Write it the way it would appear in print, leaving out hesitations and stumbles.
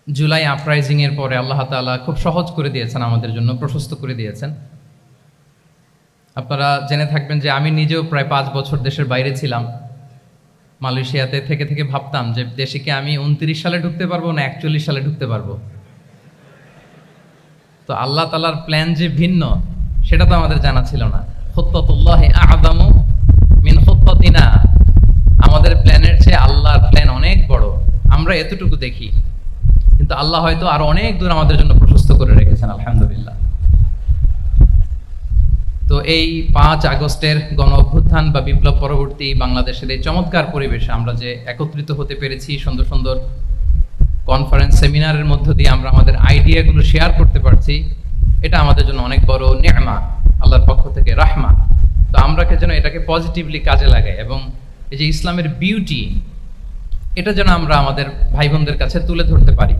July uprising এর পরে আল্লাহ তাআলা খুব সহজ করে দিয়েছেন আমাদের জন্য, প্রশস্ত করে দিয়েছেন। আপনারা জেনে থাকবেন যে আমি নিজেও প্রায় 5 বছর দেশের বাইরে ছিলাম। মালয়েশিয়াতে থেকে থেকে ভাবতাম যে দেশে কি আমি 29 সালে ঢুকতে পারবো না 41 সালে ঢুকতে পারবো। তো আল্লাহ তাআলার প্ল্যান যে ভিন্ন সেটা তো আমাদের জানা ছিল না। খুত্তাতুল্লাহি আ'যামু মিন খুত্তাতিনা, আমাদের প্ল্যানের চেয়ে আল্লাহর প্ল্যান অনেক বড়। আমরা এতটুকু দেখি, কিন্তু আল্লাহ হয়তো আরো অনেক দূর আমাদের জন্য প্রশস্ত করে রেখেছেন, আলহামদুলিল্লাহ। তো এই 5 আগস্টের গণ অভ্যুত্থান বা বিপ্লব পরবর্তী বাংলাদেশের এই চমৎকার পরিবেশে আমরা যে একত্রিত হতে পেরেছি, সুন্দর সুন্দর কনফারেন্স সেমিনারের মধ্য দিয়ে আমরা আমাদের আইডিয়াগুলো শেয়ার করতে পারছি, এটা আমাদের জন্য অনেক বড় নেয়ামত, আল্লাহর পক্ষ থেকে রাহমা। তো আমরা যেন এটাকে পজিটিভলি কাজে লাগাই এবং এই যে ইসলামের বিউটি, এটা যেন আমরা আমাদের ভাই বোনদের কাছে তুলে ধরতে পারি।